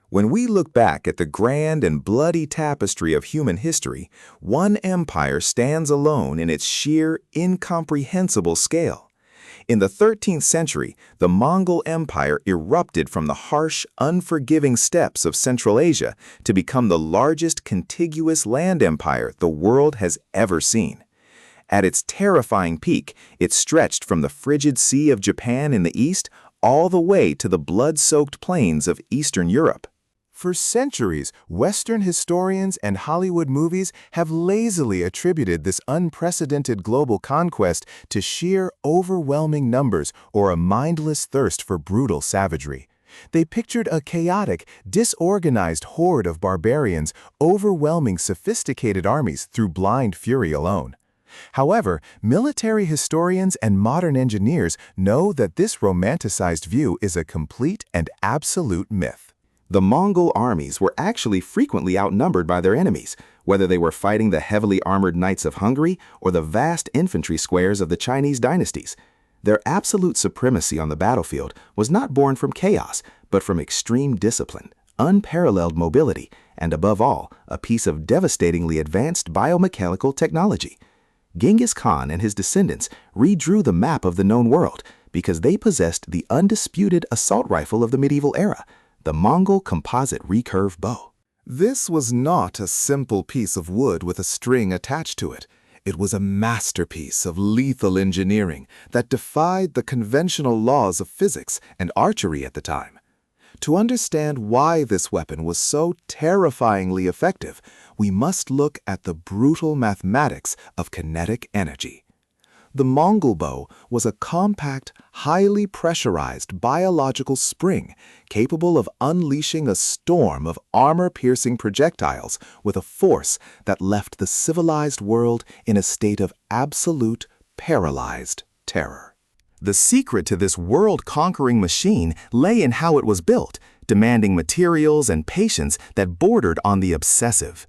When we look back at the grand and bloody tapestry of human history, one empire stands alone in its sheer, incomprehensible scale. In the 13th century, the Mongol Empire erupted from the harsh, unforgiving steppes of Central Asia to become the largest contiguous land empire the world has ever seen. At its terrifying peak, it stretched from the frigid sea of Japan in the east all the way to the blood-soaked plains of Eastern Europe. For centuries, Western historians and Hollywood movies have lazily attributed this unprecedented global conquest to sheer, overwhelming numbers or a mindless thirst for brutal savagery. They pictured a chaotic, disorganized horde of barbarians overwhelming sophisticated armies through blind fury alone. However, military historians and modern engineers know that this romanticized view is a complete and absolute myth. The Mongol armies were actually frequently outnumbered by their enemies, whether they were fighting the heavily armored knights of Hungary or the vast infantry squares of the Chinese dynasties. Their absolute supremacy on the battlefield was not born from chaos, but from extreme discipline, unparalleled mobility, and above all, a piece of devastatingly advanced biomechanical technology. Genghis Khan and his descendants redrew the map of the known world because they possessed the undisputed assault rifle of the medieval era, the Mongol Composite Recurve bow. This was not a simple piece of wood with a string attached to it. It was a masterpiece of lethal engineering that defied the conventional laws of physics and archery at the time. To understand why this weapon was so terrifyingly effective, we must look at the brutal mathematics of kinetic energy. The Mongol bow was a compact, highly pressurized biological spring capable of unleashing a storm of armor-piercing projectiles with a force that left the civilized world in a state of absolute, paralyzed terror. The secret to this world-conquering machine lay in how it was built, demanding materials and patience that bordered on the obsessive.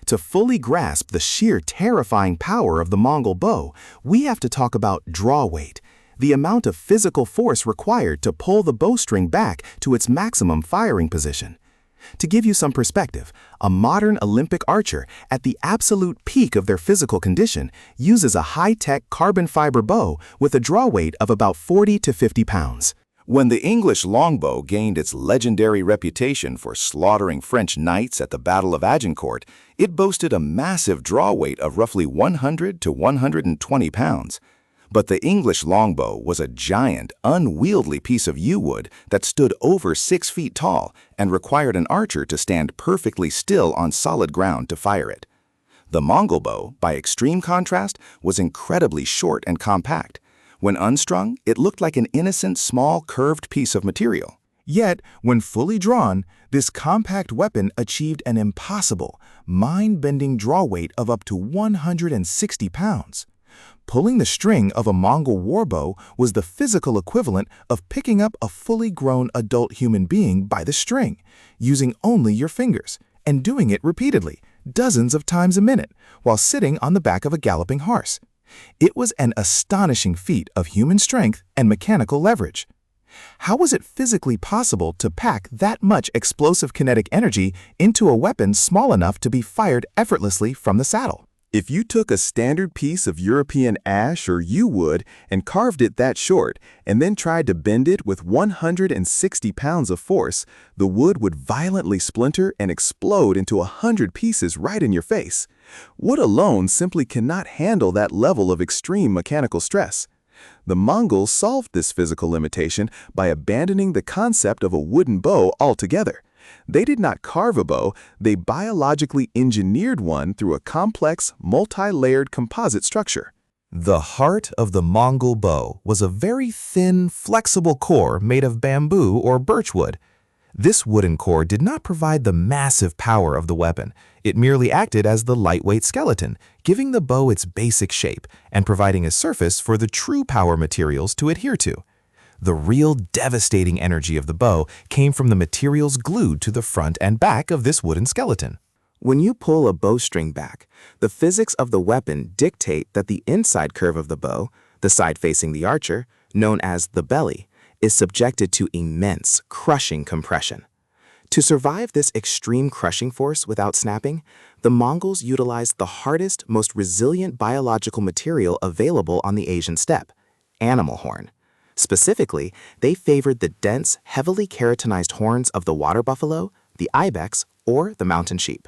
To fully grasp the sheer terrifying power of the Mongol bow, we have to talk about draw weight, the amount of physical force required to pull the bowstring back to its maximum firing position. To give you some perspective, a modern Olympic archer at the absolute peak of their physical condition uses a high-tech carbon fiber bow with a draw weight of about 40 to 50 pounds. When the English longbow gained its legendary reputation for slaughtering French knights at the Battle of Agincourt, it boasted a massive draw weight of roughly 100 to 120 pounds. But the English longbow was a giant, unwieldy piece of yew wood that stood over 6 feet tall and required an archer to stand perfectly still on solid ground to fire it. The Mongol bow, by extreme contrast, was incredibly short and compact. When unstrung, it looked like an innocent, small, curved piece of material. Yet, when fully drawn, this compact weapon achieved an impossible, mind-bending draw weight of up to 160 pounds. Pulling the string of a Mongol warbow was the physical equivalent of picking up a fully grown adult human being by the string, using only your fingers, and doing it repeatedly, dozens of times a minute, while sitting on the back of a galloping horse. It was an astonishing feat of human strength and mechanical leverage. How was it physically possible to pack that much explosive kinetic energy into a weapon small enough to be fired effortlessly from the saddle? If you took a standard piece of European ash or yew wood and carved it that short, and then tried to bend it with 160 pounds of force, the wood would violently splinter and explode into 100 pieces right in your face. Wood alone simply cannot handle that level of extreme mechanical stress. The Mongols solved this physical limitation by abandoning the concept of a wooden bow altogether. They did not carve a bow, they biologically engineered one through a complex, multi-layered composite structure. The heart of the Mongol bow was a very thin, flexible core made of bamboo or birch wood. This wooden core did not provide the massive power of the weapon. It merely acted as the lightweight skeleton, giving the bow its basic shape and providing a surface for the true power materials to adhere to. The real devastating energy of the bow came from the materials glued to the front and back of this wooden skeleton. When you pull a bowstring back, the physics of the weapon dictate that the inside curve of the bow, the side facing the archer, known as the belly, is subjected to immense, crushing compression. To survive this extreme crushing force without snapping, the Mongols utilized the hardest, most resilient biological material available on the Asian steppe, animal horn. Specifically, they favored the dense, heavily keratinized horns of the water buffalo, the ibex, or the mountain sheep.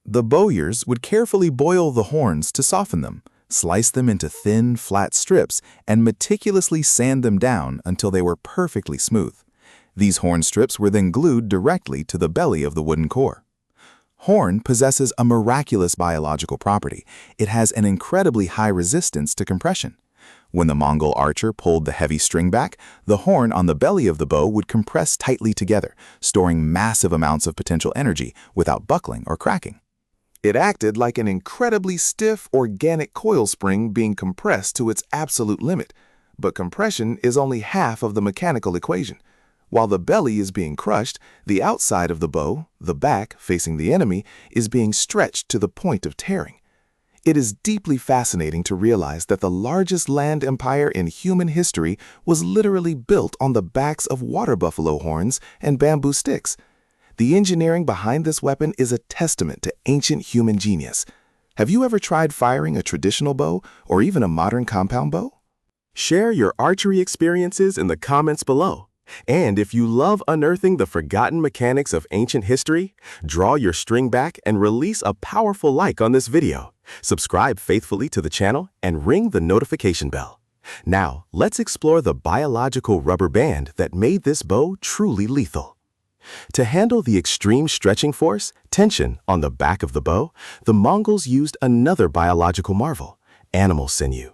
The bowyers would carefully boil the horns to soften them, slice them into thin, flat strips, and meticulously sand them down until they were perfectly smooth. These horn strips were then glued directly to the belly of the wooden core. Horn possesses a miraculous biological property. It has an incredibly high resistance to compression. When the Mongol archer pulled the heavy string back, the horn on the belly of the bow would compress tightly together, storing massive amounts of potential energy without buckling or cracking. It acted like an incredibly stiff, organic coil spring being compressed to its absolute limit. But compression is only half of the mechanical equation. While the belly is being crushed, the outside of the bow, the back facing the enemy, is being stretched to the point of tearing. It is deeply fascinating to realize that the largest land empire in human history was literally built on the backs of water buffalo horns and bamboo sticks. The engineering behind this weapon is a testament to ancient human genius. Have you ever tried firing a traditional bow or even a modern compound bow? Share your archery experiences in the comments below. And if you love unearthing the forgotten mechanics of ancient history, draw your string back and release a powerful like on this video. Subscribe faithfully to the channel and ring the notification bell. Now, let's explore the biological rubber band that made this bow truly lethal. To handle the extreme stretching force, tension on the back of the bow, the Mongols used another biological marvel, animal sinew.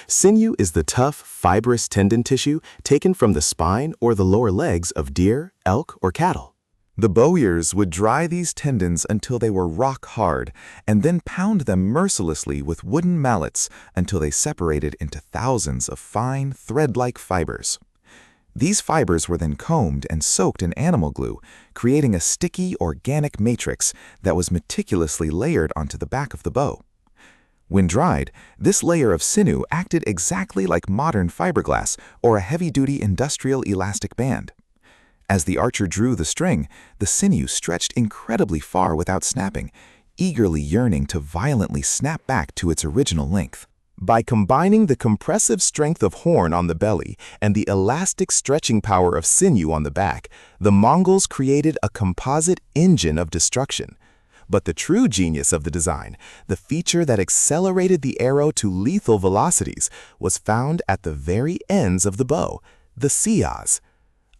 Sinew is the tough, fibrous tendon tissue taken from the spine or the lower legs of deer, elk, or cattle. The bowyers would dry these tendons until they were rock hard and then pound them mercilessly with wooden mallets until they separated into thousands of fine, thread-like fibers. These fibers were then combed and soaked in animal glue, creating a sticky, organic matrix that was meticulously layered onto the back of the bow. When dried, this layer of sinew acted exactly like modern fiberglass or a heavy-duty industrial elastic band. As the archer drew the string, the sinew stretched incredibly far without snapping, eagerly yearning to violently snap back to its original length. By combining the compressive strength of horn on the belly and the elastic stretching power of sinew on the back, the Mongols created a composite engine of destruction. But the true genius of the design, the feature that accelerated the arrow to lethal velocities, was found at the very ends of the bow, the siyas.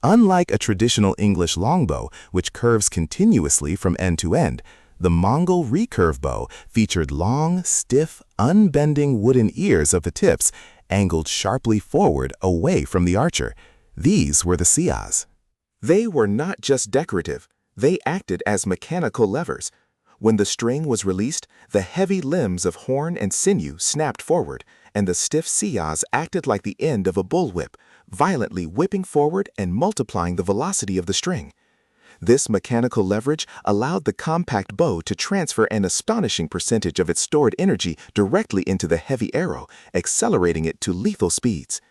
Unlike a traditional English longbow, which curves continuously from end to end, the Mongol recurve bow featured long, stiff, unbending wooden ears of the tips, angled sharply forward away from the archer. These were the siyas. They were not just decorative, they acted as mechanical levers. When the string was released, the heavy limbs of horn and sinew snapped forward, and the stiff siyas acted like the end of a bullwhip, violently whipping forward and multiplying the velocity of the string. This mechanical leverage allowed the compact bow to transfer an astonishing percentage of its stored energy directly into the heavy arrow, accelerating it to lethal speeds.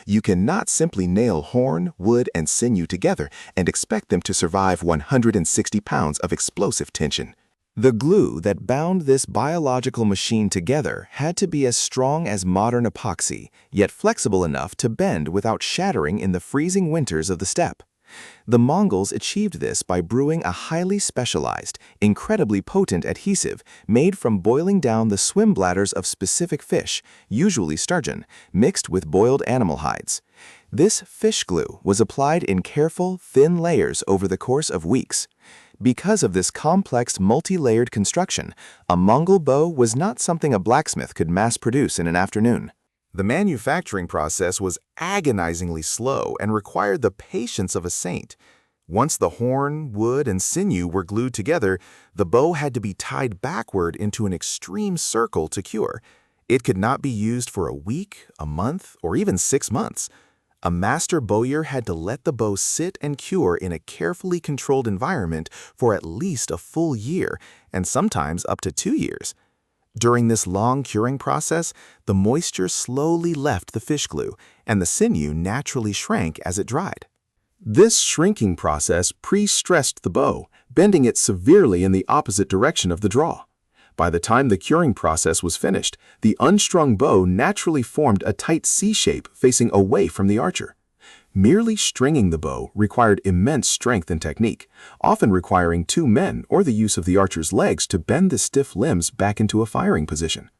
You cannot simply nail horn, wood, and sinew together and expect them to survive 160 pounds of explosive tension. The glue that bound this biological machine together had to be as strong as modern epoxy, yet flexible enough to bend without shattering in the freezing winters of the steppe. The Mongols achieved this by brewing a highly specialized, incredibly potent adhesive made from boiling down the swim bladders of specific fish, usually sturgeon, mixed with boiled animal hides. This fish glue was applied in careful, thin layers over the course of weeks. Because of this complex, multi-layered construction, a Mongol bow was not something a blacksmith could mass-produce in an afternoon. The manufacturing process was agonizingly slow and required the patience of a saint. Once the horn, wood, and sinew were glued together, the bow had to be tied backward into an extreme circle to cure. It could not be used for a week, a month, or even 6 months. A master bowyer had to let the bow sit and cure in a carefully controlled environment for at least a full year, and sometimes up to 2 years. During this long curing process, the moisture slowly left the fish glue, and the sinew naturally shrank as it dried. This shrinking process pre-stressed the bow, bending it severely in the opposite direction of the draw. By the time the curing process was finished, the unstrung bow naturally formed a tight C shape facing away from the archer. Merely stringing the bow required immense strength and technique, often requiring two men or the use of the archer's legs to bend the stiff limbs back into a firing position.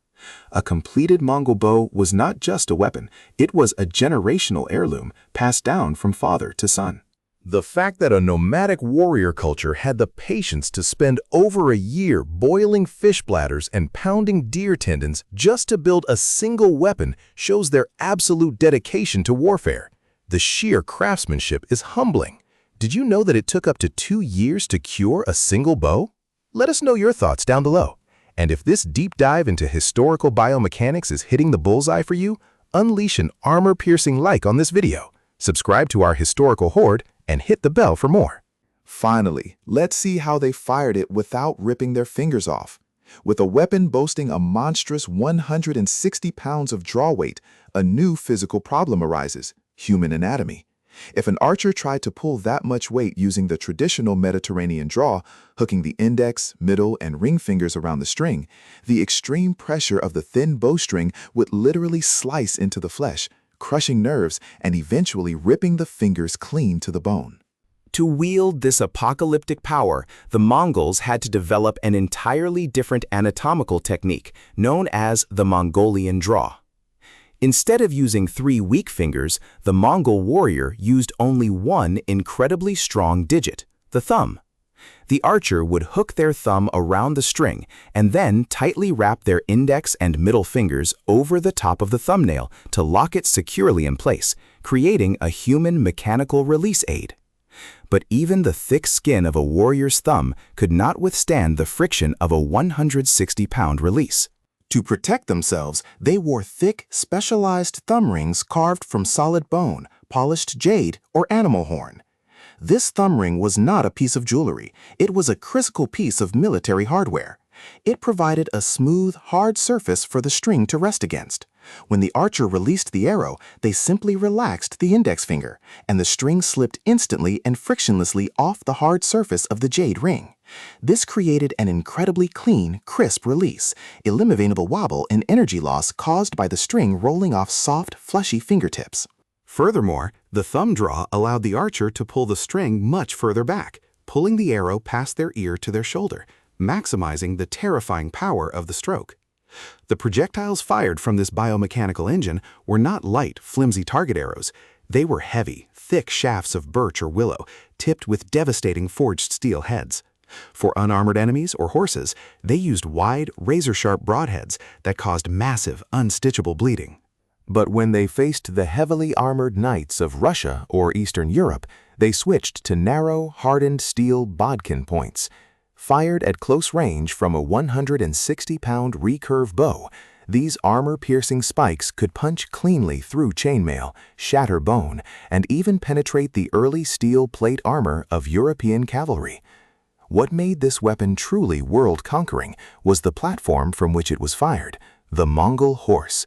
A completed Mongol bow was not just a weapon, it was a generational heirloom passed down from father to son. The fact that a nomadic warrior culture had the patience to spend over a year boiling fish bladders and pounding deer tendons just to build a single weapon shows their absolute dedication to warfare. The sheer craftsmanship is humbling. Did you know that it took up to 2 years to cure a single bow? Let us know your thoughts down below. And if this deep dive into historical biomechanics is hitting the bullseye for you, unleash an armor-piercing like on this video, subscribe to our historical horde, and hit the bell for more. Finally, let's see how they fired it without ripping their fingers off. With a weapon boasting a monstrous 160 pounds of draw weight, a new physical problem arises: human anatomy. If an archer tried to pull that much weight using the traditional Mediterranean draw, hooking the index, middle, and ring fingers around the string, the extreme pressure of the thin bowstring would literally slice into the flesh, crushing nerves and eventually ripping the fingers clean to the bone. To wield this apocalyptic power, the Mongols had to develop an entirely different anatomical technique known as the Mongolian draw. Instead of using 3 weak fingers, the Mongol warrior used only one incredibly strong digit, the thumb. The archer would hook their thumb around the string and then tightly wrap their index and middle fingers over the top of the thumbnail to lock it securely in place, creating a human mechanical release aid. But even the thick skin of a warrior's thumb could not withstand the friction of a 160-pound release. To protect themselves, they wore thick, specialized thumb rings carved from solid bone, polished jade, or animal horn. This thumb ring was not a piece of jewelry. It was a critical piece of military hardware. It provided a smooth, hard surface for the string to rest against. When the archer released the arrow, they simply relaxed the index finger, and the string slipped instantly and frictionlessly off the hard surface of the jade ring. This created an incredibly clean, crisp release, eliminating the wobble and energy loss caused by the string rolling off soft, fleshy fingertips. Furthermore, the thumb draw allowed the archer to pull the string much further back, pulling the arrow past their ear to their shoulder, maximizing the terrifying power of the stroke. The projectiles fired from this biomechanical engine were not light, flimsy target arrows. They were heavy, thick shafts of birch or willow, tipped with devastating forged steel heads. For unarmored enemies or horses, they used wide, razor-sharp broadheads that caused massive, unstitchable bleeding. But when they faced the heavily armored knights of Russia or Eastern Europe, they switched to narrow, hardened steel bodkin points. Fired at close range from a 160-pound recurve bow, these armor-piercing spikes could punch cleanly through chainmail, shatter bone, and even penetrate the early steel plate armor of European cavalry. What made this weapon truly world-conquering was the platform from which it was fired, the Mongol horse.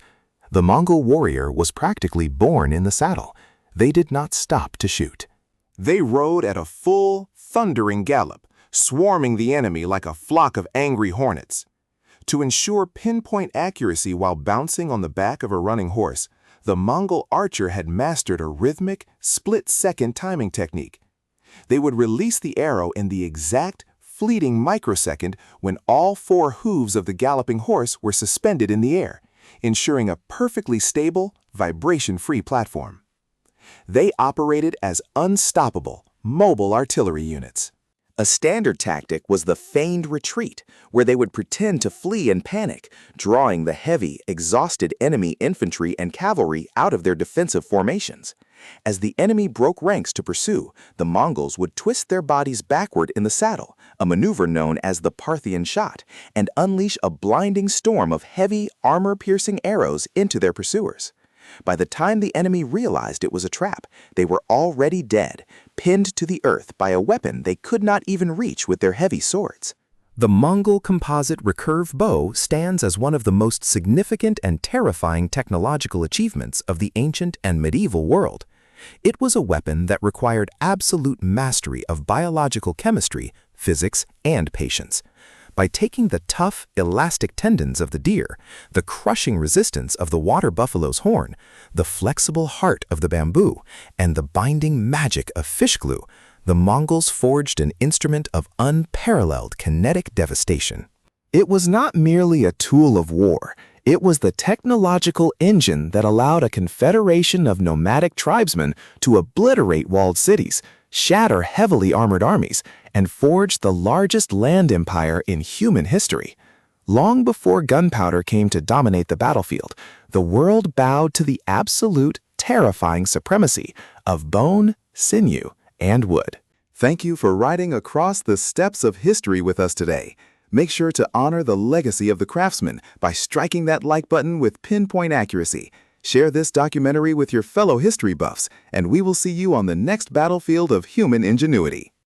The Mongol warrior was practically born in the saddle. They did not stop to shoot. They rode at a full, thundering gallop, swarming the enemy like a flock of angry hornets. To ensure pinpoint accuracy while bouncing on the back of a running horse, the Mongol archer had mastered a rhythmic, split-second timing technique. They would release the arrow in the exact, fleeting microsecond when all 4 hooves of the galloping horse were suspended in the air, ensuring a perfectly stable, vibration-free platform. They operated as unstoppable, mobile artillery units. A standard tactic was the feigned retreat, where they would pretend to flee in panic, drawing the heavy, exhausted enemy infantry and cavalry out of their defensive formations. As the enemy broke ranks to pursue, the Mongols would twist their bodies backward in the saddle, a maneuver known as the Parthian shot, and unleash a blinding storm of heavy, armor-piercing arrows into their pursuers. By the time the enemy realized it was a trap, they were already dead, pinned to the earth by a weapon they could not even reach with their heavy swords. The Mongol Composite Recurve bow stands as one of the most significant and terrifying technological achievements of the ancient and medieval world. It was a weapon that required absolute mastery of biological chemistry, physics, and patience. By taking the tough, elastic tendons of the deer, the crushing resistance of the water buffalo's horn, the flexible heart of the bamboo, and the binding magic of fish glue, the Mongols forged an instrument of unparalleled kinetic devastation. It was not merely a tool of war. It was the technological engine that allowed a confederation of nomadic tribesmen to obliterate walled cities, shatter heavily armored armies, and forge the largest land empire in human history. Long before gunpowder came to dominate the battlefield, the world bowed to the absolute, terrifying supremacy of bone, sinew, and wood. Thank you for riding across the steps of history with us today. Make sure to honor the legacy of the craftsman by striking that like button with pinpoint accuracy. Share this documentary with your fellow history buffs, and we will see you on the next battlefield of human ingenuity.